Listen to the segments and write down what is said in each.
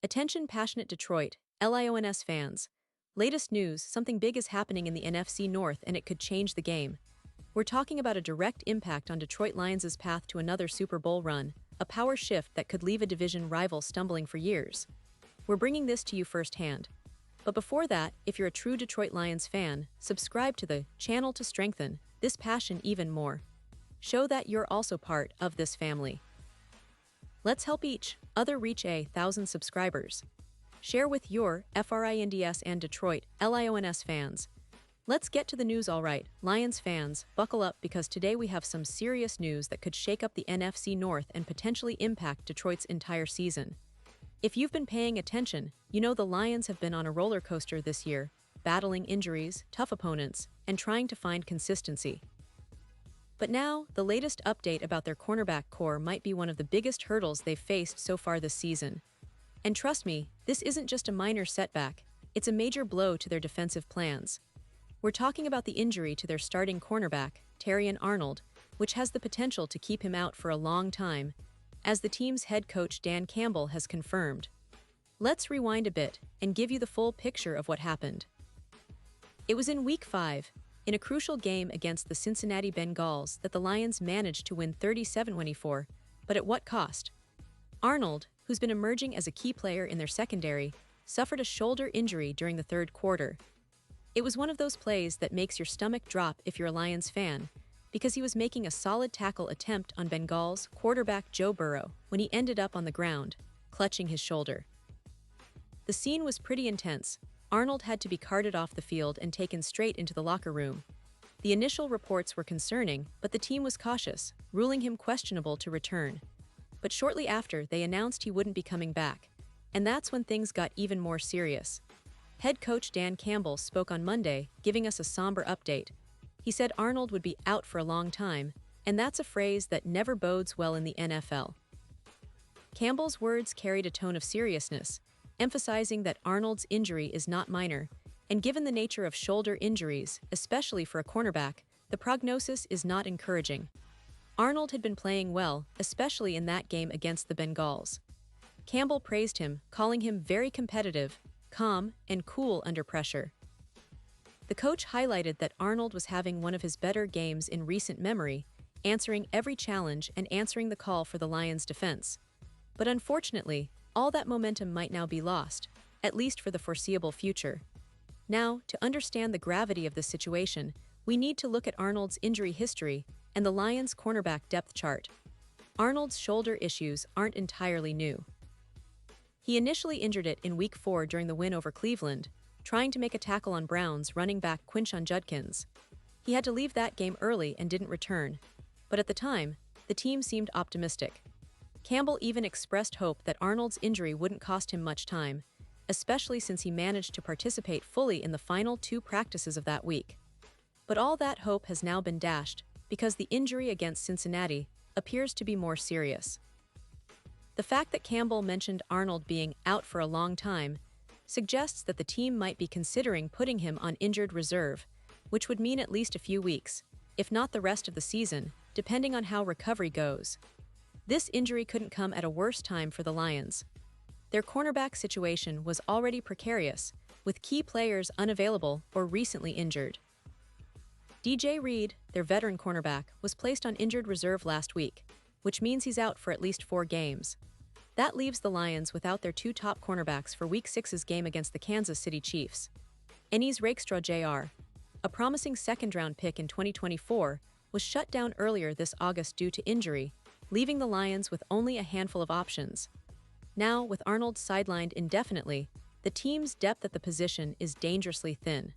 Attention passionate Detroit, Lions fans. Latest news, something big is happening in the NFC North and it could change the game. We're talking about a direct impact on Detroit Lions' path to another Super Bowl run, a power shift that could leave a division rival stumbling for years. We're bringing this to you firsthand. But before that, if you're a true Detroit Lions fan, subscribe to the channel to strengthen this passion even more. Show that you're also part of this family. Let's help each other reach 1,000 subscribers. Share with your FRINDS and Detroit LIONS fans. Let's get to the news. Alright, Lions fans, buckle up because today we have some serious news that could shake up the NFC North and potentially impact Detroit's entire season. If you've been paying attention, you know the Lions have been on a roller coaster this year, battling injuries, tough opponents, and trying to find consistency. But now, the latest update about their cornerback core might be one of the biggest hurdles they've faced so far this season. And trust me, this isn't just a minor setback, it's a major blow to their defensive plans. We're talking about the injury to their starting cornerback, Terrion Arnold, which has the potential to keep him out for a long time, as the team's head coach Dan Campbell has confirmed. Let's rewind a bit and give you the full picture of what happened. It was in Week 5, in a crucial game against the Cincinnati Bengals, that the Lions managed to win 37-24, but at what cost? Arnold, who's been emerging as a key player in their secondary, suffered a shoulder injury during the third quarter. It was one of those plays that makes your stomach drop if you're a Lions fan, because he was making a solid tackle attempt on Bengals quarterback Joe Burrow when he ended up on the ground, clutching his shoulder. The scene was pretty intense. Arnold had to be carted off the field and taken straight into the locker room. The initial reports were concerning, but the team was cautious, ruling him questionable to return. But shortly after, they announced he wouldn't be coming back, and that's when things got even more serious. Head coach Dan Campbell spoke on Monday, giving us a somber update. He said Arnold would be out for a long time, and that's a phrase that never bodes well in the NFL. Campbell's words carried a tone of seriousness, emphasizing that Arnold's injury is not minor, and given the nature of shoulder injuries, especially for a cornerback, the prognosis is not encouraging. Arnold had been playing well, especially in that game against the Bengals. Campbell praised him, calling him very competitive, calm, and cool under pressure. The coach highlighted that Arnold was having one of his better games in recent memory, answering every challenge and answering the call for the Lions' defense. But unfortunately, all that momentum might now be lost, at least for the foreseeable future. Now, to understand the gravity of this situation, we need to look at Arnold's injury history and the Lions' cornerback depth chart. Arnold's shoulder issues aren't entirely new. He initially injured it in Week 4 during the win over Cleveland, trying to make a tackle on Browns running back Quinshon Judkins. He had to leave that game early and didn't return, but at the time, the team seemed optimistic. Campbell even expressed hope that Arnold's injury wouldn't cost him much time, especially since he managed to participate fully in the final 2 practices of that week. But all that hope has now been dashed, because the injury against Cincinnati appears to be more serious. The fact that Campbell mentioned Arnold being out for a long time suggests that the team might be considering putting him on injured reserve, which would mean at least a few weeks, if not the rest of the season, depending on how recovery goes. This injury couldn't come at a worse time for the Lions. Their cornerback situation was already precarious, with key players unavailable or recently injured. DJ Reed, their veteran cornerback, was placed on injured reserve last week, which means he's out for at least 4 games. That leaves the Lions without their 2 top cornerbacks for Week 6's game against the Kansas City Chiefs. Enes Rakestraw Jr., a promising second-round pick in 2024, was shut down earlier this August due to injury, leaving the Lions with only a handful of options. Now, with Arnold sidelined indefinitely, the team's depth at the position is dangerously thin.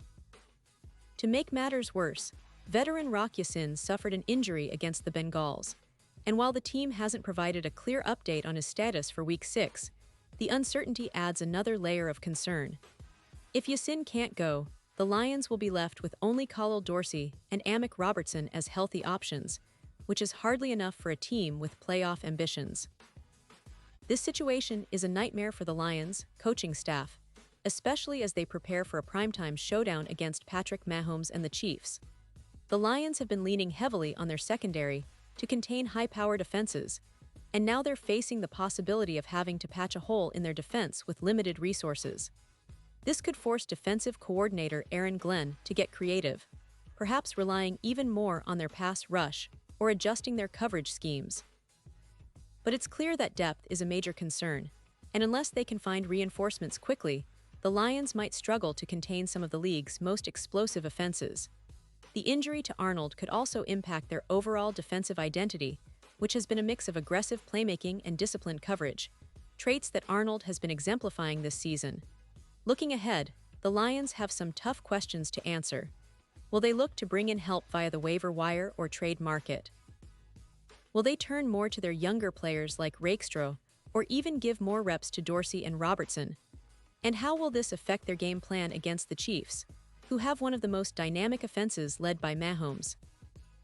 To make matters worse, veteran Rock Ya-Sin suffered an injury against the Bengals, and while the team hasn't provided a clear update on his status for Week 6, the uncertainty adds another layer of concern. If Ya-Sin can't go, the Lions will be left with only Khalil Dorsey and Amick Robertson as healthy options, which is hardly enough for a team with playoff ambitions. This situation is a nightmare for the Lions' coaching staff, especially as they prepare for a primetime showdown against Patrick Mahomes and the Chiefs. The Lions have been leaning heavily on their secondary to contain high-powered offenses, and now they're facing the possibility of having to patch a hole in their defense with limited resources. This could force defensive coordinator Aaron Glenn to get creative, perhaps relying even more on their pass rush or adjusting their coverage schemes. But it's clear that depth is a major concern, and unless they can find reinforcements quickly, the Lions might struggle to contain some of the league's most explosive offenses. The injury to Arnold could also impact their overall defensive identity, which has been a mix of aggressive playmaking and disciplined coverage, traits that Arnold has been exemplifying this season. Looking ahead, the Lions have some tough questions to answer. Will they look to bring in help via the waiver wire or trade market? Will they turn more to their younger players like Rakestraw, or even give more reps to Dorsey and Robertson? And how will this affect their game plan against the Chiefs, who have one of the most dynamic offenses led by Mahomes?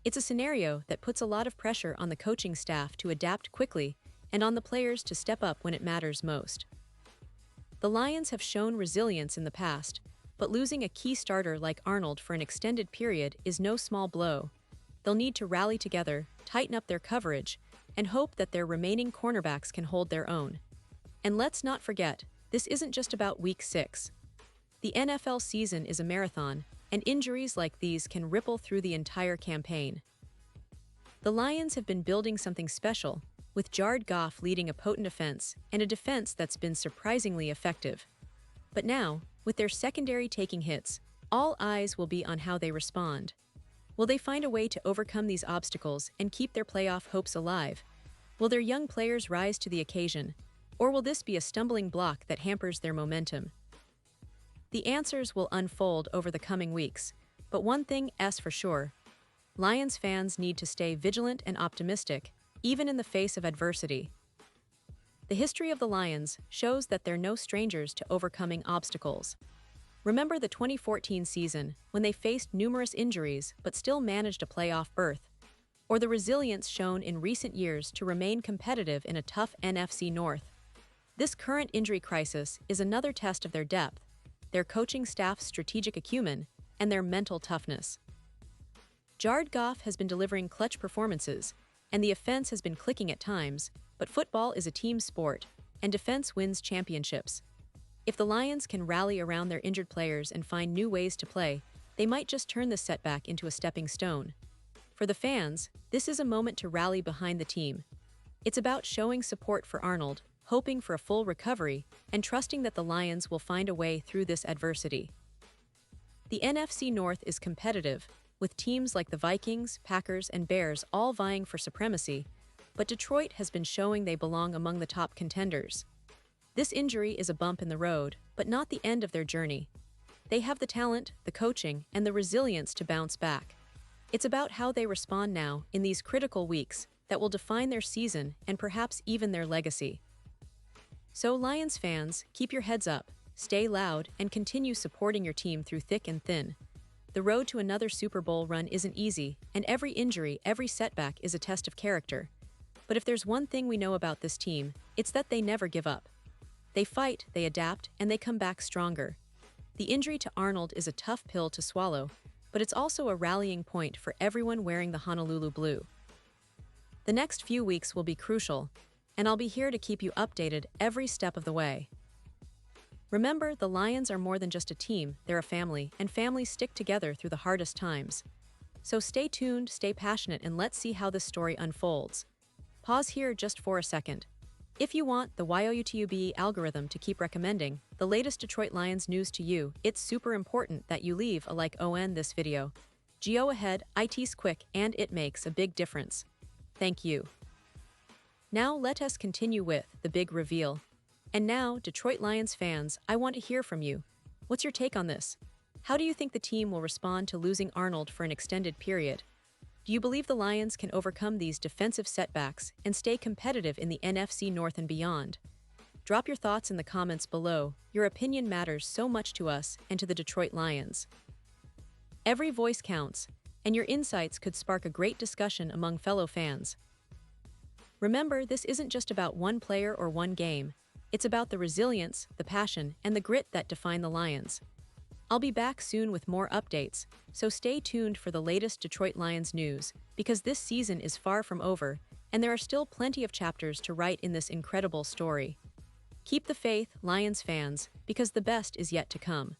It's a scenario that puts a lot of pressure on the coaching staff to adapt quickly and on the players to step up when it matters most. The Lions have shown resilience in the past, but losing a key starter like Arnold for an extended period is no small blow. They'll need to rally together, tighten up their coverage, and hope that their remaining cornerbacks can hold their own. And let's not forget, this isn't just about Week 6. The NFL season is a marathon, and injuries like these can ripple through the entire campaign. The Lions have been building something special, with Jared Goff leading a potent offense and a defense that's been surprisingly effective. But now, with their secondary taking hits, all eyes will be on how they respond. Will they find a way to overcome these obstacles and keep their playoff hopes alive? Will their young players rise to the occasion, or will this be a stumbling block that hampers their momentum? The answers will unfold over the coming weeks, but one thing is for sure: Lions fans need to stay vigilant and optimistic, even in the face of adversity. The history of the Lions shows that they're no strangers to overcoming obstacles. Remember the 2014 season, when they faced numerous injuries but still managed a playoff berth, or the resilience shown in recent years to remain competitive in a tough NFC North. This current injury crisis is another test of their depth, their coaching staff's strategic acumen, and their mental toughness. Jared Goff has been delivering clutch performances, and the offense has been clicking at times, but football is a team sport, and defense wins championships. If the Lions can rally around their injured players and find new ways to play, they might just turn this setback into a stepping stone. For the fans, this is a moment to rally behind the team. It's about showing support for Arnold, hoping for a full recovery, and trusting that the Lions will find a way through this adversity. The NFC North is competitive, with teams like the Vikings, Packers, and Bears all vying for supremacy, but Detroit has been showing they belong among the top contenders. This injury is a bump in the road, but not the end of their journey. They have the talent, the coaching, and the resilience to bounce back. It's about how they respond now, in these critical weeks, that will define their season and perhaps even their legacy. So, Lions fans, keep your heads up, stay loud, and continue supporting your team through thick and thin. The road to another Super Bowl run isn't easy, and every injury, every setback is a test of character. But if there's one thing we know about this team, it's that they never give up. They fight, they adapt, and they come back stronger. The injury to Arnold is a tough pill to swallow, but it's also a rallying point for everyone wearing the Honolulu blue. The next few weeks will be crucial, and I'll be here to keep you updated every step of the way. Remember, the Lions are more than just a team, they're a family, and families stick together through the hardest times. So stay tuned, stay passionate, and let's see how this story unfolds. Pause here just for a second. If you want the YouTube algorithm to keep recommending the latest Detroit Lions news to you, it's super important that you leave a like on this video. Go ahead, it's quick and it makes a big difference. Thank you. Now let us continue with the big reveal. And now, Detroit Lions fans, I want to hear from you. What's your take on this? How do you think the team will respond to losing Arnold for an extended period? Do you believe the Lions can overcome these defensive setbacks and stay competitive in the NFC North and beyond? Drop your thoughts in the comments below. Your opinion matters so much to us and to the Detroit Lions. Every voice counts, and your insights could spark a great discussion among fellow fans. Remember, this isn't just about one player or one game. It's about the resilience, the passion, and the grit that define the Lions. I'll be back soon with more updates, so stay tuned for the latest Detroit Lions news, because this season is far from over, and there are still plenty of chapters to write in this incredible story. Keep the faith, Lions fans, because the best is yet to come.